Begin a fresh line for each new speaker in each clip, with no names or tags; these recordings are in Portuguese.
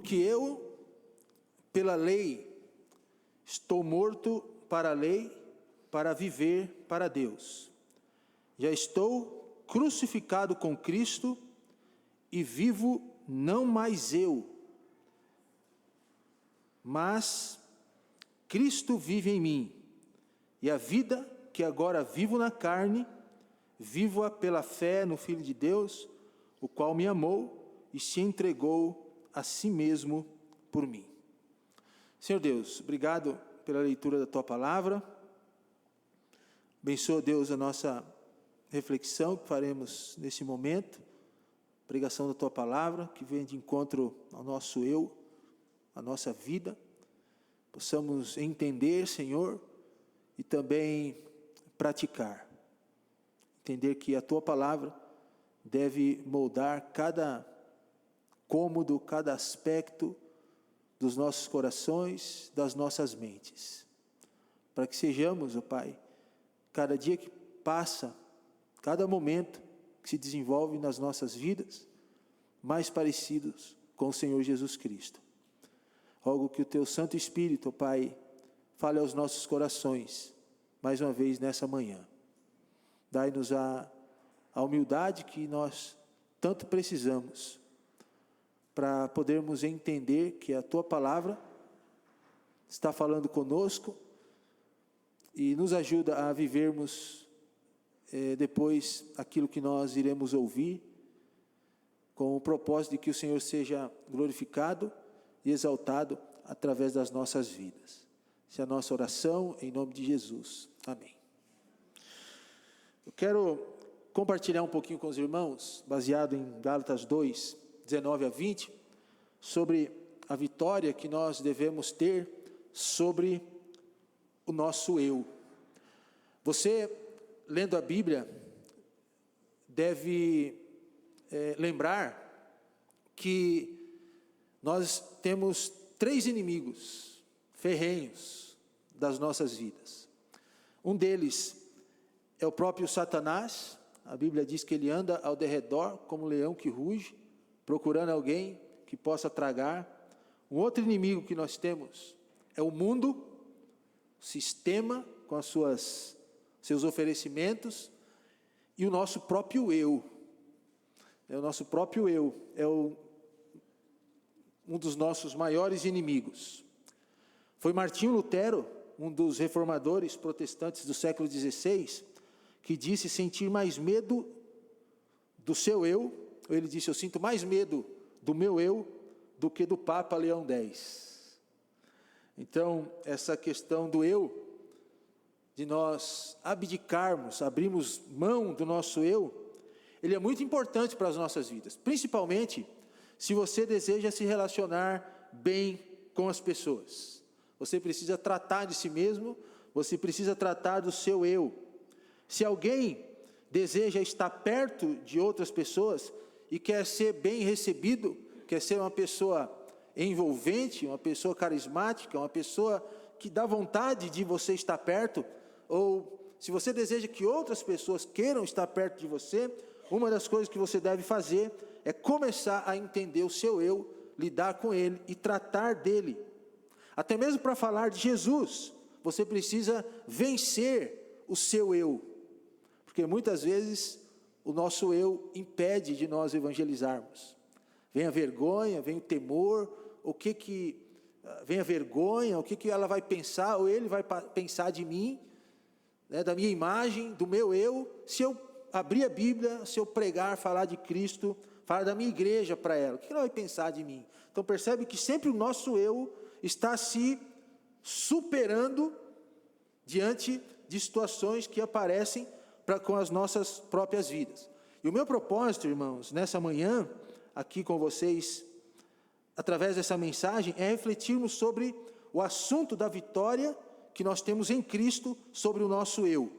Porque eu, pela lei, estou morto para a lei, para viver para Deus. Já estou crucificado com Cristo e vivo não mais eu, mas Cristo vive em mim. E a vida que agora vivo na carne, vivo-a pela fé no Filho de Deus, o qual me amou e se entregou a si mesmo por mim. Senhor Deus, obrigado pela leitura da Tua Palavra. Abençoa, Deus, a nossa reflexão que faremos nesse momento. Pregação da Tua Palavra, que vem de encontro ao nosso eu, à nossa vida. Possamos entender, Senhor, e também praticar. Entender que a Tua Palavra deve moldar cada cômodo, cada aspecto dos nossos corações, das nossas mentes. Para que sejamos, ó Pai, cada dia que passa, cada momento que se desenvolve nas nossas vidas, mais parecidos com o Senhor Jesus Cristo. Rogo que o Teu Santo Espírito, ó Pai, fale aos nossos corações, mais uma vez nessa manhã. Dai-nos a humildade que nós tanto precisamos, para podermos entender que a Tua Palavra está falando conosco e nos ajuda a vivermos depois aquilo que nós iremos ouvir, com o propósito de que o Senhor seja glorificado e exaltado através das nossas vidas. Essa é a nossa oração, em nome de Jesus. Amém. Eu quero compartilhar um pouquinho com os irmãos, baseado em Gálatas 2, 19 a 20, sobre a vitória que nós devemos ter sobre o nosso eu. Você, lendo a Bíblia, deve lembrar que nós temos 3 inimigos ferrenhos das nossas vidas. Um deles é o próprio Satanás. A Bíblia diz que ele anda ao derredor como um leão que ruge, procurando alguém que possa tragar. Um outro inimigo que nós temos é o mundo, o sistema com seus oferecimentos, e o nosso próprio eu. O nosso próprio eu é um dos nossos maiores inimigos. Foi Martinho Lutero, um dos reformadores protestantes do século XVI, que disse sentir mais medo do seu eu. Ele disse: eu sinto mais medo do meu eu do que do Papa Leão X. Então, essa questão do eu, de nós abdicarmos, abrirmos mão do nosso eu, ele é muito importante para as nossas vidas, principalmente se você deseja se relacionar bem com as pessoas. Você precisa tratar de si mesmo, você precisa tratar do seu eu. Se alguém deseja estar perto de outras pessoas e quer ser bem recebido, quer ser uma pessoa envolvente, uma pessoa carismática, uma pessoa que dá vontade de você estar perto, ou se você deseja que outras pessoas queiram estar perto de você, uma das coisas que você deve fazer é começar a entender o seu eu, lidar com ele e tratar dele. Até mesmo para falar de Jesus, você precisa vencer o seu eu, porque muitas vezes o nosso eu impede de nós evangelizarmos. Vem a vergonha, vem o temor, vem a vergonha, o que ela vai pensar, ou ele vai pensar de mim, né, da minha imagem, do meu eu, se eu abrir a Bíblia, se eu pregar, falar de Cristo, falar da minha igreja para ela, o que ela vai pensar de mim? Então percebe que sempre o nosso eu está se superando diante de situações que aparecem com as nossas próprias vidas. E o meu propósito, irmãos, nessa manhã, aqui com vocês, através dessa mensagem, é refletirmos sobre o assunto da vitória que nós temos em Cristo sobre o nosso eu.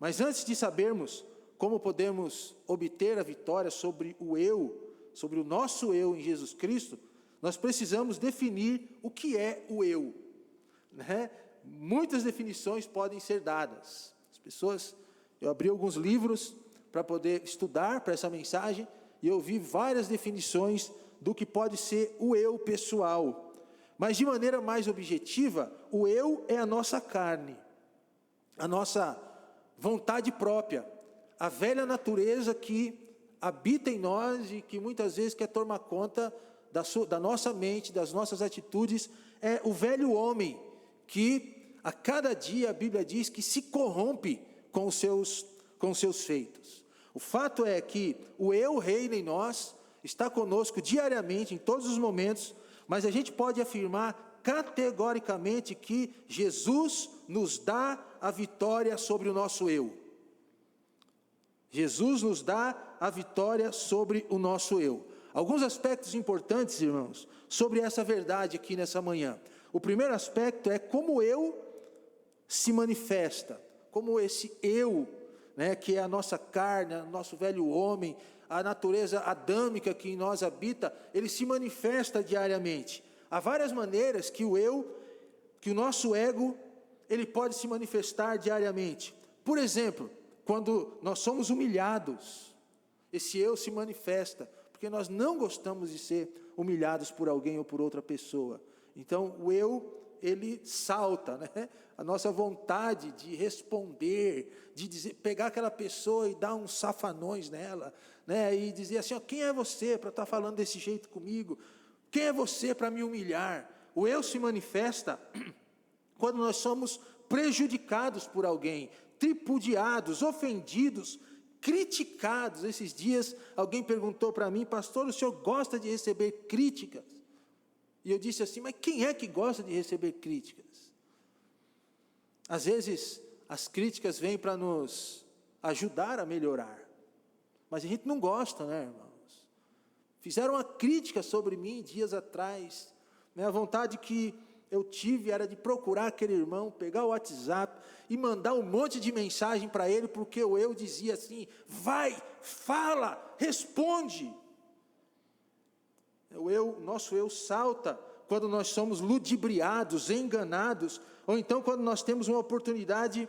Mas antes de sabermos como podemos obter a vitória sobre o eu, sobre o nosso eu em Jesus Cristo, nós precisamos definir o que é o eu, né? Muitas definições podem ser dadas. Eu abri alguns livros para poder estudar para essa mensagem, e eu vi várias definições do que pode ser o eu pessoal. Mas de maneira mais objetiva, o eu é a nossa carne, a nossa vontade própria, a velha natureza que habita em nós e que muitas vezes quer tomar conta da nossa mente, das nossas atitudes. É o velho homem que a cada dia a Bíblia diz que se corrompe com os seus feitos. O fato é que o eu reina em nós, está conosco diariamente, em todos os momentos, mas a gente pode afirmar categoricamente que Jesus nos dá a vitória sobre o nosso eu. Jesus nos dá a vitória sobre o nosso eu. Alguns aspectos importantes, irmãos, sobre essa verdade aqui nessa manhã. O primeiro aspecto é como o eu se manifesta, como esse eu, que é a nossa carne, o nosso velho homem, a natureza adâmica que em nós habita, ele se manifesta diariamente. Há várias maneiras que que o nosso ego, ele pode se manifestar diariamente. Por exemplo, quando nós somos humilhados, esse eu se manifesta, porque nós não gostamos de ser humilhados por alguém ou por outra pessoa. Então, o eu, ele salta, a nossa vontade de responder, de dizer, pegar aquela pessoa e dar uns safanões nela, e dizer assim, quem é você para estar falando desse jeito comigo? Quem é você para me humilhar? O eu se manifesta quando nós somos prejudicados por alguém, tripudiados, ofendidos, criticados. Esses dias alguém perguntou para mim, pastor, o senhor gosta de receber críticas? E eu disse assim, mas quem é que gosta de receber críticas? Às vezes as críticas vêm para nos ajudar a melhorar, mas a gente não gosta, irmãos? Fizeram uma crítica sobre mim dias atrás, a vontade que eu tive era de procurar aquele irmão, pegar o WhatsApp e mandar um monte de mensagem para ele, porque o eu dizia assim, vai, fala, responde. Nosso eu salta quando nós somos ludibriados, enganados, ou então quando nós temos uma oportunidade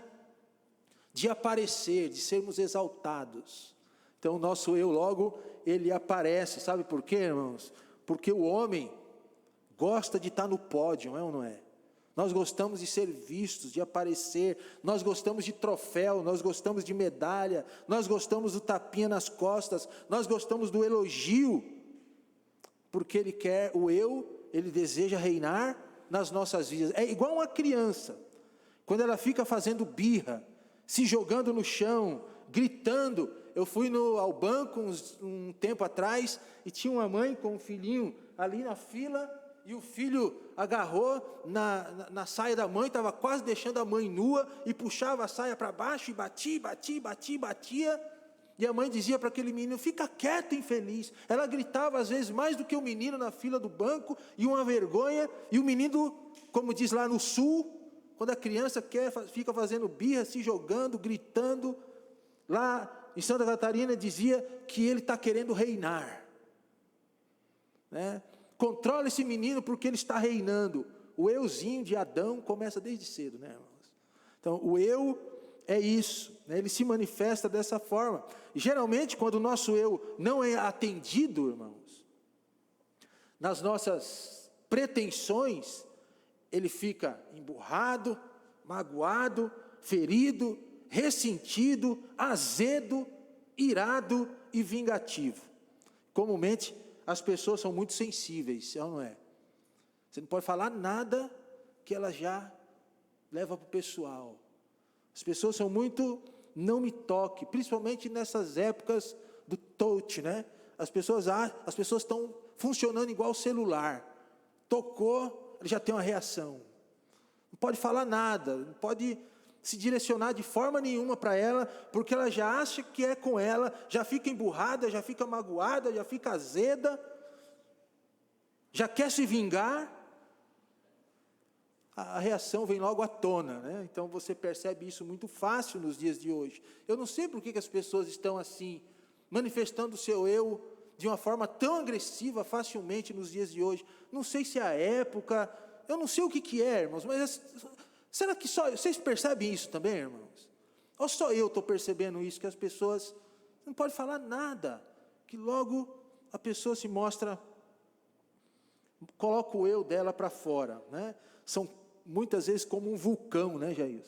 de aparecer, de sermos exaltados. Então o nosso eu logo, ele aparece, sabe por quê, irmãos? Porque o homem gosta de estar no pódio, é ou não é? Nós gostamos de ser vistos, de aparecer, nós gostamos de troféu, nós gostamos de medalha, nós gostamos do tapinha nas costas, nós gostamos do elogio, porque ele deseja reinar nas nossas vidas. É igual uma criança, quando ela fica fazendo birra, se jogando no chão, gritando. Eu fui ao banco um tempo atrás, e tinha uma mãe com um filhinho ali na fila, e o filho agarrou na saia da mãe, estava quase deixando a mãe nua, e puxava a saia para baixo, e batia, e a mãe dizia para aquele menino, fica quieto, infeliz. Ela gritava às vezes mais do que o menino na fila do banco, e uma vergonha, e o menino, como diz lá no sul, quando a criança fica fazendo birra, se jogando, gritando, lá em Santa Catarina dizia que ele está querendo reinar, Controla esse menino porque ele está reinando. O euzinho de Adão começa desde cedo, irmãos? Então, o eu é isso, ele se manifesta dessa forma. E geralmente, quando o nosso eu não é atendido, irmãos, nas nossas pretensões, ele fica emburrado, magoado, ferido, ressentido, azedo, irado e vingativo. Comumente, as pessoas são muito sensíveis, não é? Você não pode falar nada que ela já leva para o pessoal. As pessoas são muito, não me toque, principalmente nessas épocas do touch, As pessoas estão funcionando igual o celular. Tocou, ele já tem uma reação. Não pode falar nada, não pode se direcionar de forma nenhuma para ela, porque ela já acha que é com ela, já fica emburrada, já fica magoada, já fica azeda, já quer se vingar, a reação vem logo à tona, Então você percebe isso muito fácil nos dias de hoje. Eu não sei por que as pessoas estão assim, manifestando o seu eu de uma forma tão agressiva facilmente nos dias de hoje. Não sei se é a época, eu não sei o que é, irmãos, mas será que só vocês percebem isso também, irmãos? Ou só eu estou percebendo isso, que as pessoas não podem falar nada, que logo a pessoa se mostra coloca o eu dela para fora, né? São muitas vezes como um vulcão, né, Jair?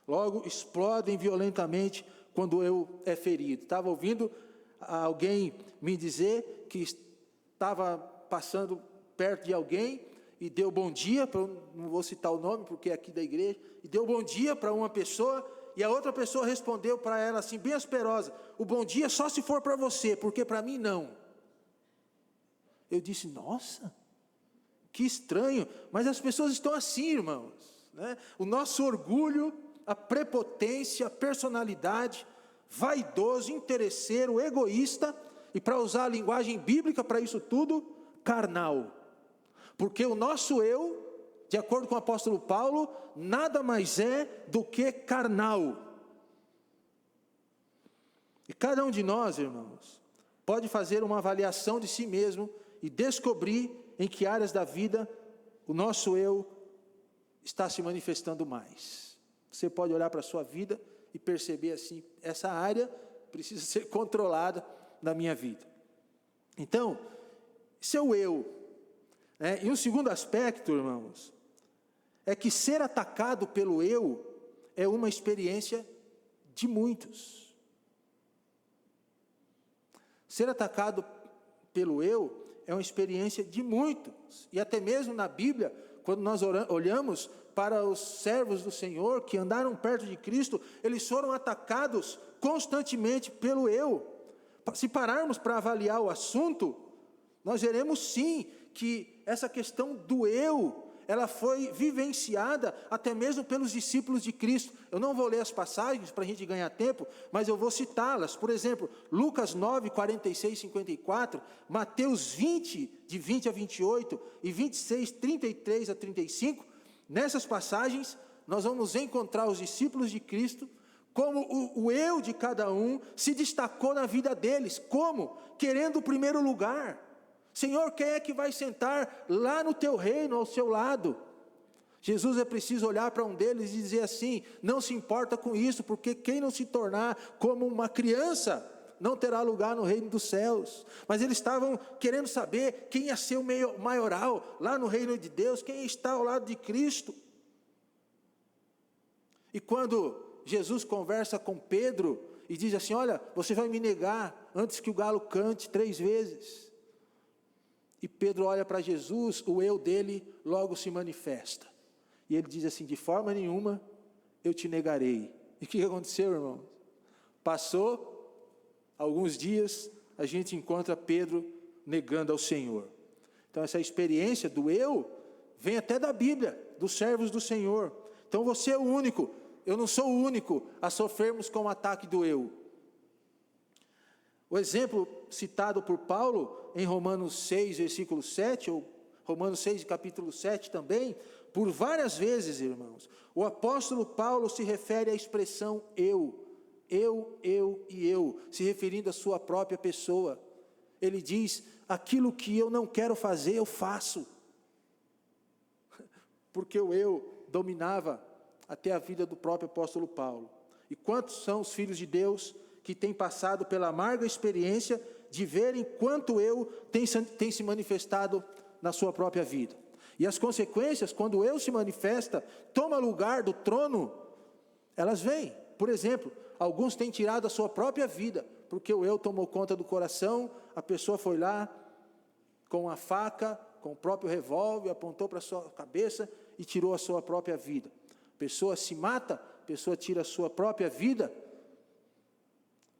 Logo, explodem violentamente quando o eu é ferido. Estava ouvindo alguém me dizer que estava passando perto de alguém e deu bom dia, não vou citar o nome porque é aqui da igreja, e deu bom dia para uma pessoa, e a outra pessoa respondeu para ela assim, bem asperosa, o bom dia só se for para você, porque para mim não. Eu disse, nossa, que estranho, mas as pessoas estão assim, irmãos, né? O nosso orgulho, a prepotência, a personalidade, vaidoso, interesseiro, egoísta, e para usar a linguagem bíblica para isso tudo, carnal. Porque o nosso eu, de acordo com o apóstolo Paulo, nada mais é do que carnal. E cada um de nós, irmãos, pode fazer uma avaliação de si mesmo e descobrir em que áreas da vida o nosso eu está se manifestando mais. Você pode olhar para a sua vida e perceber assim, essa área precisa ser controlada na minha vida. Então, seu eu, né? E um segundo aspecto, irmãos, é que ser atacado pelo eu é uma experiência de muitos. Ser atacado pelo eu é uma experiência de muitos, e até mesmo na Bíblia, quando nós olhamos para os servos do Senhor, que andaram perto de Cristo, eles foram atacados constantemente pelo eu. Se pararmos para avaliar o assunto, nós veremos sim, que essa questão do eu, ela foi vivenciada até mesmo pelos discípulos de Cristo. Eu não vou ler as passagens para a gente ganhar tempo, mas eu vou citá-las. Por exemplo, Lucas 9, 46, 54, Mateus 20, de 20 a 28, e 26, 33 a 35, nessas passagens, nós vamos encontrar os discípulos de Cristo, como o eu de cada um se destacou na vida deles, como? Querendo o primeiro lugar. Senhor, quem é que vai sentar lá no teu reino, ao seu lado? Jesus é preciso olhar para um deles e dizer assim, não se importa com isso, porque quem não se tornar como uma criança, não terá lugar no reino dos céus. Mas eles estavam querendo saber quem ia ser o maioral lá no reino de Deus, quem está ao lado de Cristo. E quando Jesus conversa com Pedro e diz assim, olha, você vai me negar antes que o galo cante 3 vezes. E Pedro olha para Jesus, o eu dele logo se manifesta. E ele diz assim, de forma nenhuma eu te negarei. E o que aconteceu, irmão? Passou alguns dias, a gente encontra Pedro negando ao Senhor. Então essa experiência do eu, vem até da Bíblia, dos servos do Senhor. Então você é o único, eu não sou o único a sofrermos com o ataque do eu. O exemplo citado por Paulo em Romanos 6, versículo 7, ou Romanos 6, capítulo 7 também, por várias vezes, irmãos, o apóstolo Paulo se refere à expressão eu, e eu, se referindo à sua própria pessoa. Ele diz, aquilo que eu não quero fazer, eu faço. Porque o eu dominava até a vida do próprio apóstolo Paulo. E quantos são os filhos de Deus que têm passado pela amarga experiência de verem quanto eu tem se manifestado na sua própria vida. E as consequências, quando o eu se manifesta, toma lugar do trono, elas vêm. Por exemplo, alguns têm tirado a sua própria vida, porque o eu tomou conta do coração, a pessoa foi lá com a faca, com o próprio revólver, apontou para a sua cabeça e tirou a sua própria vida. A pessoa se mata, a pessoa tira a sua própria vida,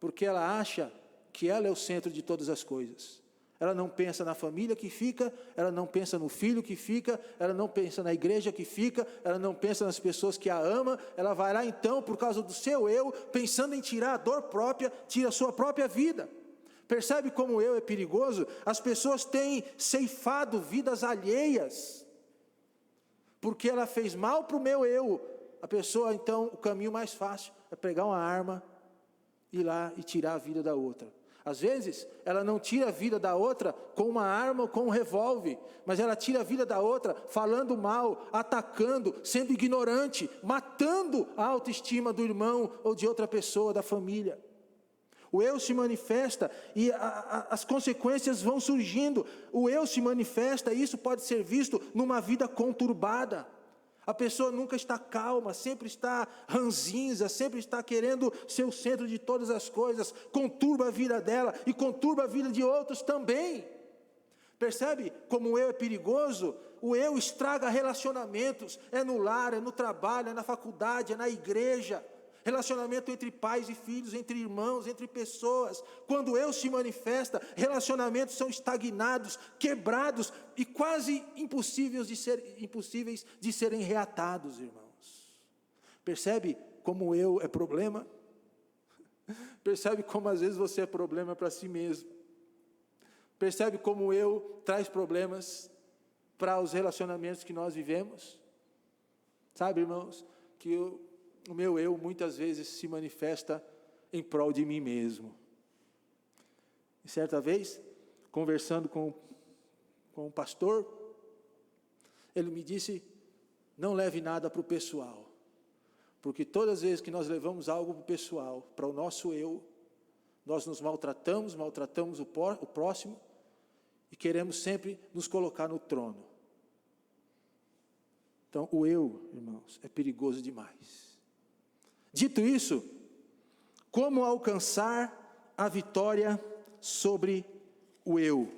porque ela acha que ela é o centro de todas as coisas. Ela não pensa na família que fica, ela não pensa no filho que fica, ela não pensa na igreja que fica, ela não pensa nas pessoas que a ama, ela vai lá então, por causa do seu eu, pensando em tirar a dor própria, tira a sua própria vida. Percebe como o eu é perigoso? As pessoas têm ceifado vidas alheias, porque ela fez mal para o meu eu. A pessoa então, o caminho mais fácil é pegar uma arma, ir lá e tirar a vida da outra. Às vezes, ela não tira a vida da outra com uma arma ou com um revólver, mas ela tira a vida da outra falando mal, atacando, sendo ignorante, matando a autoestima do irmão ou de outra pessoa da família. O eu se manifesta e as consequências vão surgindo. O eu se manifesta e isso pode ser visto numa vida conturbada. A pessoa nunca está calma, sempre está ranzinza, sempre está querendo ser o centro de todas as coisas, conturba a vida dela e conturba a vida de outros também. Percebe como o eu é perigoso? O eu estraga relacionamentos, é no lar, é no trabalho, é na faculdade, é na igreja. Relacionamento entre pais e filhos, entre irmãos, entre pessoas. Quando o eu se manifesta, relacionamentos são estagnados, quebrados e quase impossíveis de serem reatados, irmãos. Percebe como o eu é problema? Percebe como às vezes você é problema para si mesmo? Percebe como o eu traz problemas para os relacionamentos que nós vivemos? Sabe, irmãos, que o meu eu muitas vezes se manifesta em prol de mim mesmo. E certa vez, conversando com um pastor, ele me disse, não leve nada para o pessoal, porque todas as vezes que nós levamos algo para o pessoal, para o nosso eu, nós nos maltratamos o próximo, e queremos sempre nos colocar no trono. Então, o eu, irmãos, é perigoso demais. Dito isso, como alcançar a vitória sobre o eu?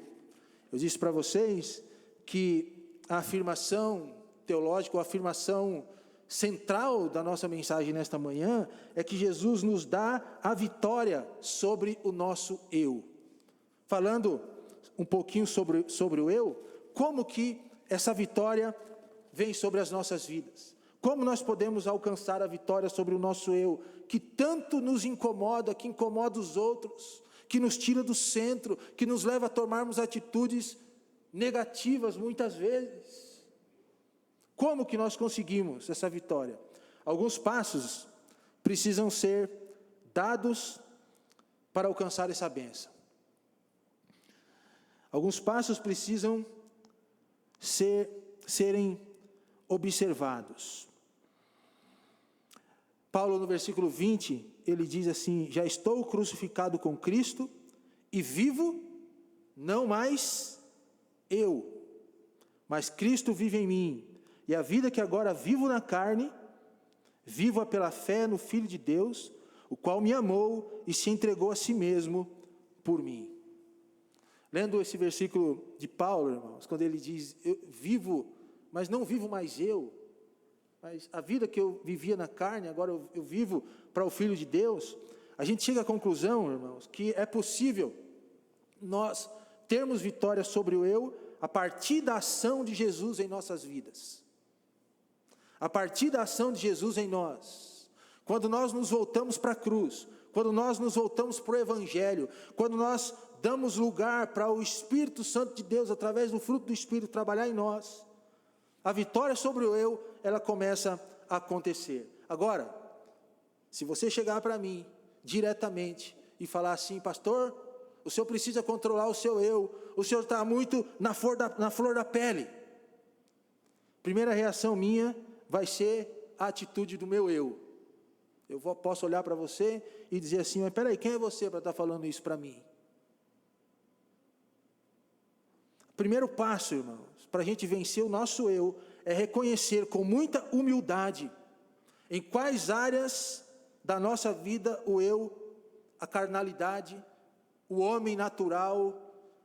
Eu disse para vocês que a afirmação teológica, a afirmação central da nossa mensagem nesta manhã, é que Jesus nos dá a vitória sobre o nosso eu. Falando um pouquinho sobre o eu, como que essa vitória vem sobre as nossas vidas? Como nós podemos alcançar a vitória sobre o nosso eu, que tanto nos incomoda, que incomoda os outros, que nos tira do centro, que nos leva a tomarmos atitudes negativas muitas vezes? Como que nós conseguimos essa vitória? Alguns passos precisam ser dados para alcançar essa bênção. Alguns passos precisam serem observados. Paulo, no versículo 20, ele diz assim: já estou crucificado com Cristo, e vivo, não mais eu, mas Cristo vive em mim, e a vida que agora vivo na carne, vivo-a pela fé no Filho de Deus, o qual me amou e se entregou a si mesmo por mim. Lendo esse versículo de Paulo, irmãos, quando ele diz, eu vivo, mas não vivo mais eu, mas a vida que eu vivia na carne, agora eu vivo para o Filho de Deus, a gente chega à conclusão, irmãos, que é possível nós termos vitória sobre o eu a partir da ação de Jesus em nossas vidas. A partir da ação de Jesus em nós. Quando nós nos voltamos para a cruz, quando nós nos voltamos para o Evangelho, quando nós damos lugar para o Espírito Santo de Deus, através do fruto do Espírito, trabalhar em nós, a vitória sobre o eu, ela começa a acontecer. Agora, se você chegar para mim, diretamente, e falar assim, pastor, o senhor precisa controlar o seu eu, o senhor está muito na flor da pele. Primeira reação minha vai ser a atitude do meu eu. Eu posso olhar para você e dizer assim, mas peraí, quem é você para estar falando isso para mim? Primeiro passo, irmãos, para a gente vencer o nosso eu, é reconhecer com muita humildade em quais áreas da nossa vida o eu, a carnalidade, o homem natural,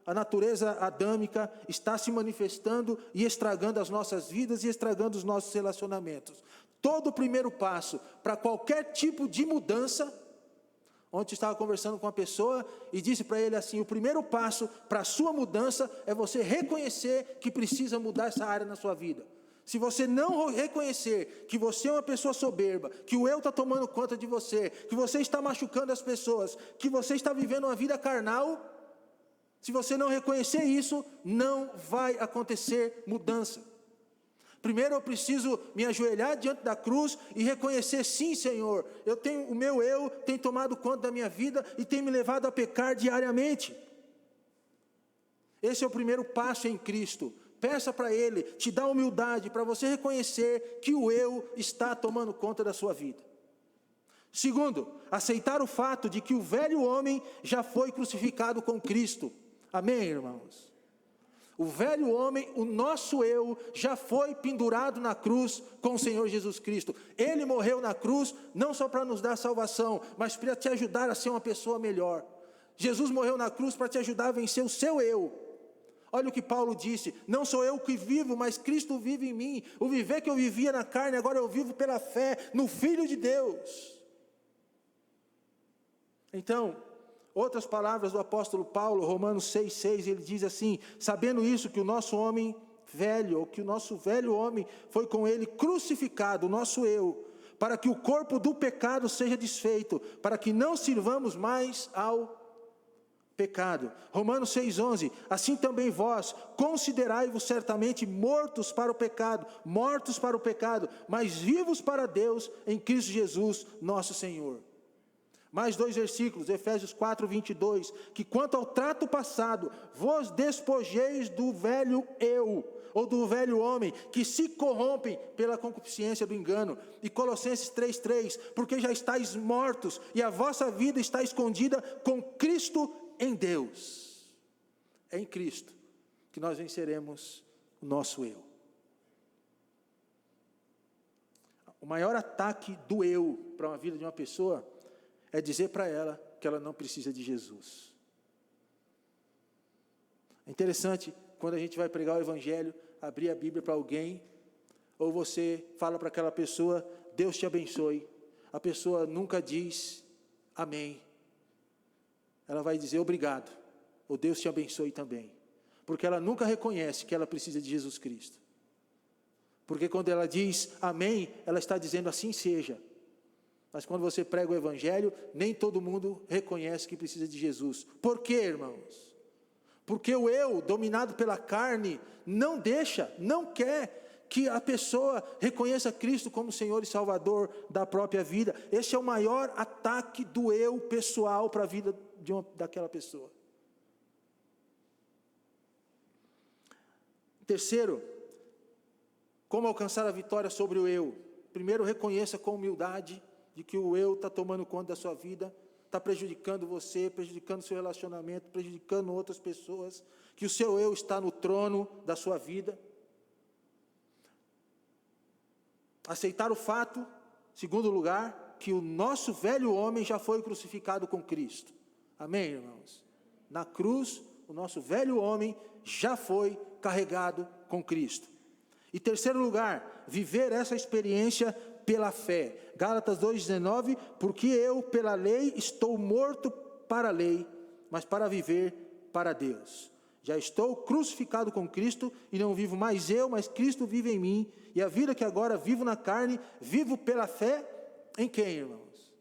a natureza adâmica está se manifestando e estragando as nossas vidas e estragando os nossos relacionamentos. Todo o primeiro passo para qualquer tipo de mudança. Ontem eu estava conversando com uma pessoa e disse para ele assim, o primeiro passo para a sua mudança é você reconhecer que precisa mudar essa área na sua vida. Se você não reconhecer que você é uma pessoa soberba, que o eu está tomando conta de você, que você está machucando as pessoas, que você está vivendo uma vida carnal, se você não reconhecer isso, não vai acontecer mudança. Primeiro eu preciso me ajoelhar diante da cruz e reconhecer, sim, Senhor, o meu eu tem tomado conta da minha vida e tem me levado a pecar diariamente. Esse é o primeiro passo em Cristo. Peça para Ele, te dá humildade para você reconhecer que o eu está tomando conta da sua vida. Segundo, aceitar o fato de que o velho homem já foi crucificado com Cristo. Amém, irmãos? O velho homem, o nosso eu, já foi pendurado na cruz com o Senhor Jesus Cristo. Ele morreu na cruz, não só para nos dar salvação, mas para te ajudar a ser uma pessoa melhor. Jesus morreu na cruz para te ajudar a vencer o seu eu. Olha o que Paulo disse: não sou eu que vivo, mas Cristo vive em mim. O viver que eu vivia na carne, agora eu vivo pela fé no Filho de Deus. Então, outras palavras do apóstolo Paulo, Romanos 6,6, ele diz assim: sabendo isso, que o nosso homem velho, ou que o nosso velho homem foi com ele crucificado, o nosso eu, para que o corpo do pecado seja desfeito, para que não sirvamos mais ao pecado. Romanos 6,11, assim também vós, considerai-vos certamente mortos para o pecado, mas vivos para Deus em Cristo Jesus, nosso Senhor. Mais 2 versículos, Efésios 4:22, que quanto ao trato passado, vos despojeis do velho eu, ou do velho homem, que se corrompem pela concupiscência do engano. E Colossenses 3:3, porque já estáis mortos, e a vossa vida está escondida com Cristo em Deus. É em Cristo que nós venceremos o nosso eu. O maior ataque do eu para uma vida de uma pessoa é dizer para ela que ela não precisa de Jesus. É interessante, quando a gente vai pregar o Evangelho, abrir a Bíblia para alguém, ou você fala para aquela pessoa, Deus te abençoe. A pessoa nunca diz amém. Ela vai dizer obrigado, ou Deus te abençoe também. Porque ela nunca reconhece que ela precisa de Jesus Cristo. Porque quando ela diz amém, ela está dizendo assim seja. Mas quando você prega o Evangelho, nem todo mundo reconhece que precisa de Jesus. Por quê, irmãos? Porque o eu, dominado pela carne, não quer que a pessoa reconheça Cristo como Senhor e Salvador da própria vida. Esse é o maior ataque do eu pessoal para a vida daquela pessoa. Terceiro, como alcançar a vitória sobre o eu? Primeiro, reconheça com humildade de que o eu está tomando conta da sua vida, está prejudicando você, prejudicando o seu relacionamento, prejudicando outras pessoas, que o seu eu está no trono da sua vida. Aceitar o fato, segundo lugar, que o nosso velho homem já foi crucificado com Cristo. Amém, irmãos? Na cruz, o nosso velho homem já foi carregado com Cristo. E terceiro lugar, viver essa experiência pela fé. Gálatas 2,19, porque eu pela lei estou morto para a lei, mas para viver para Deus. Já estou crucificado com Cristo, e não vivo mais eu, mas Cristo vive em mim, e a vida que agora vivo na carne, vivo pela fé em quem, irmãos?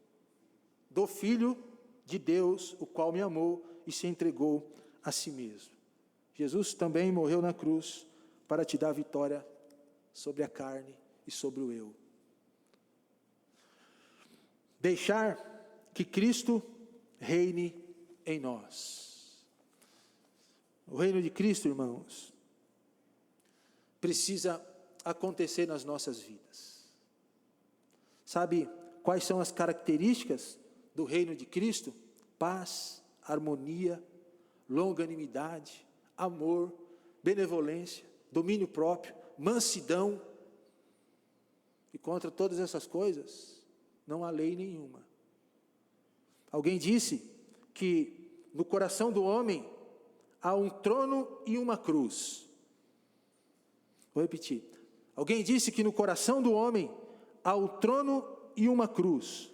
Do Filho de Deus, o qual me amou e se entregou a si mesmo. Jesus também morreu na cruz para te dar vitória sobre a carne e sobre o eu. Deixar que Cristo reine em nós. O reino de Cristo, irmãos, precisa acontecer nas nossas vidas. Sabe quais são as características do reino de Cristo? Paz, harmonia, longanimidade, amor, benevolência, domínio próprio, mansidão. E contra todas essas coisas, não há lei nenhuma. Alguém disse que no coração do homem há um trono e uma cruz. Vou repetir. Alguém disse que no coração do homem há um trono e uma cruz.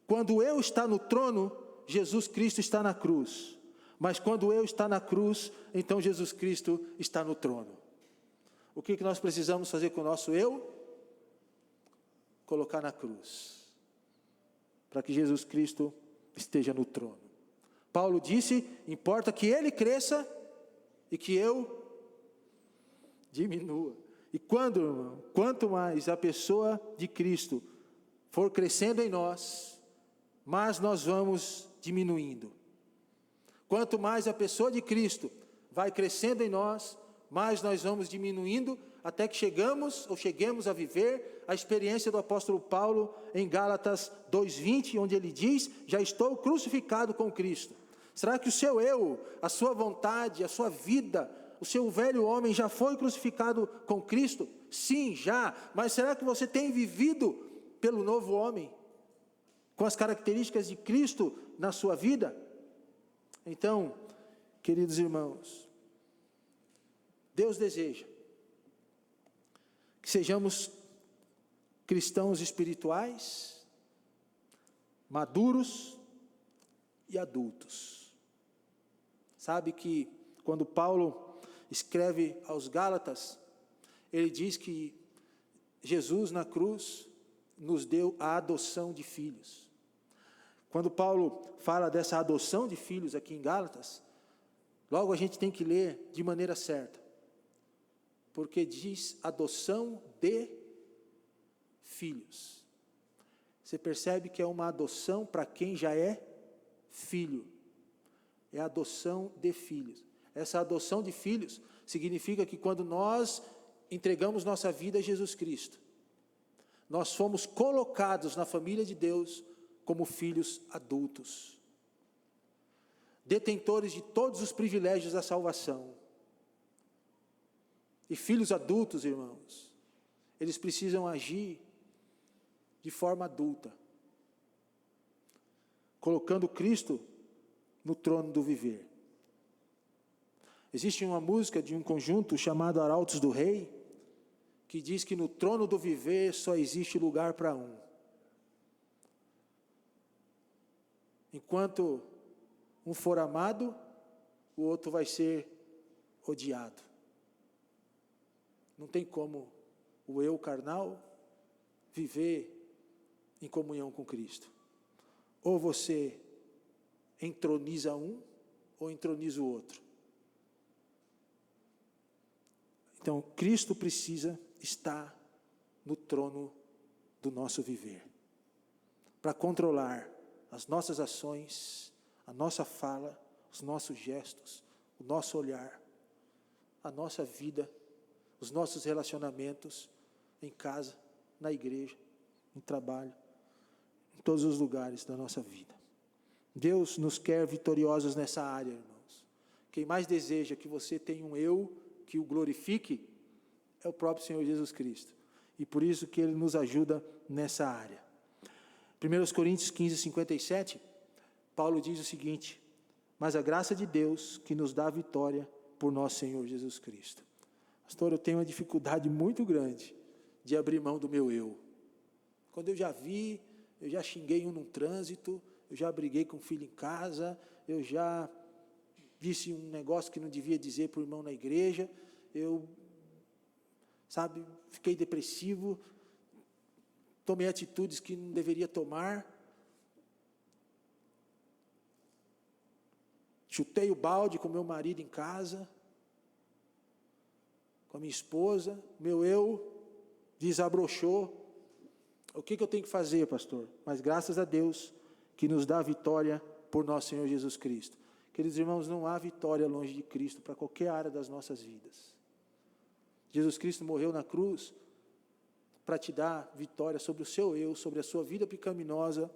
Quando o eu está no trono, Jesus Cristo está na cruz. Mas quando o eu está na cruz, então Jesus Cristo está no trono. O que nós precisamos fazer com o nosso eu? Colocar na cruz, para que Jesus Cristo esteja no trono. Paulo disse, importa que ele cresça e que eu diminua. E quanto mais a pessoa de Cristo for crescendo em nós, mais nós vamos diminuindo. Quanto mais a pessoa de Cristo vai crescendo em nós, mais nós vamos diminuindo até que cheguemos a viver a experiência do apóstolo Paulo em Gálatas 2:20, onde ele diz: já estou crucificado com Cristo. Será que o seu eu, a sua vontade, a sua vida, o seu velho homem já foi crucificado com Cristo? Sim, já. Mas será que você tem vivido pelo novo homem, com as características de Cristo na sua vida? Então, queridos irmãos, Deus deseja que sejamos cristãos espirituais, maduros e adultos. Sabe que quando Paulo escreve aos Gálatas, ele diz que Jesus na cruz nos deu a adoção de filhos. Quando Paulo fala dessa adoção de filhos aqui em Gálatas, logo a gente tem que ler de maneira certa, porque diz adoção de filhos. Você percebe que é uma adoção para quem já é filho. É a adoção de filhos. Essa adoção de filhos significa que quando nós entregamos nossa vida a Jesus Cristo, nós fomos colocados na família de Deus como filhos adultos, detentores de todos os privilégios da salvação. E filhos adultos, irmãos, eles precisam agir de forma adulta, colocando Cristo no trono do viver. Existe uma música de um conjunto chamado Arautos do Rei, que diz que no trono do viver só existe lugar para um. Enquanto um for amado, o outro vai ser odiado. Não tem como o eu carnal viver em comunhão com Cristo. Ou você entroniza um, ou entroniza o outro. Então, Cristo precisa estar no trono do nosso viver, para controlar as nossas ações, a nossa fala, os nossos gestos, o nosso olhar, a nossa vida, os nossos relacionamentos em casa, na igreja, no trabalho, em todos os lugares da nossa vida. Deus nos quer vitoriosos nessa área, irmãos. Quem mais deseja que você tenha um eu que o glorifique é o próprio Senhor Jesus Cristo. E por isso que Ele nos ajuda nessa área. 1 Coríntios 15:57, Paulo diz o seguinte: mas a graça de Deus que nos dá a vitória por nosso Senhor Jesus Cristo. Pastor, eu tenho uma dificuldade muito grande de abrir mão do meu eu. Quando eu já xinguei um no trânsito, eu já briguei com o filho em casa, eu já disse um negócio que não devia dizer para o irmão na igreja, fiquei depressivo, tomei atitudes que não deveria tomar, chutei o balde com meu marido em casa, com a minha esposa, meu eu desabrochou. O que eu tenho que fazer, pastor? Mas graças a Deus que nos dá a vitória por nosso Senhor Jesus Cristo. Queridos irmãos, não há vitória longe de Cristo para qualquer área das nossas vidas. Jesus Cristo morreu na cruz para te dar vitória sobre o seu eu, sobre a sua vida pecaminosa,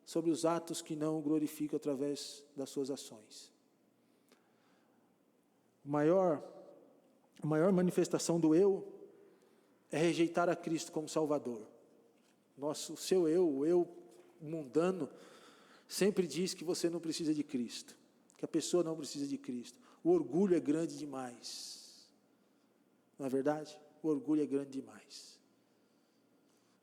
sobre os atos que não o glorificam através das suas ações. A maior manifestação do eu é rejeitar a Cristo como Salvador. O eu mundano, sempre diz que você não precisa de Cristo, que a pessoa não precisa de Cristo. O orgulho é grande demais. Não é verdade? O orgulho é grande demais.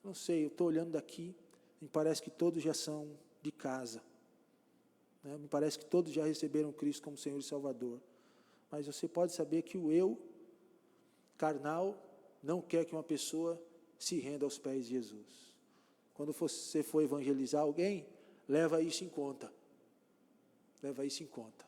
Não sei, eu estou olhando daqui, me parece que todos já são de casa. Né? Me parece que todos já receberam Cristo como Senhor e Salvador. Mas você pode saber que o eu carnal não quer que uma pessoa se renda aos pés de Jesus. Quando você for evangelizar alguém, leva isso em conta. Leva isso em conta.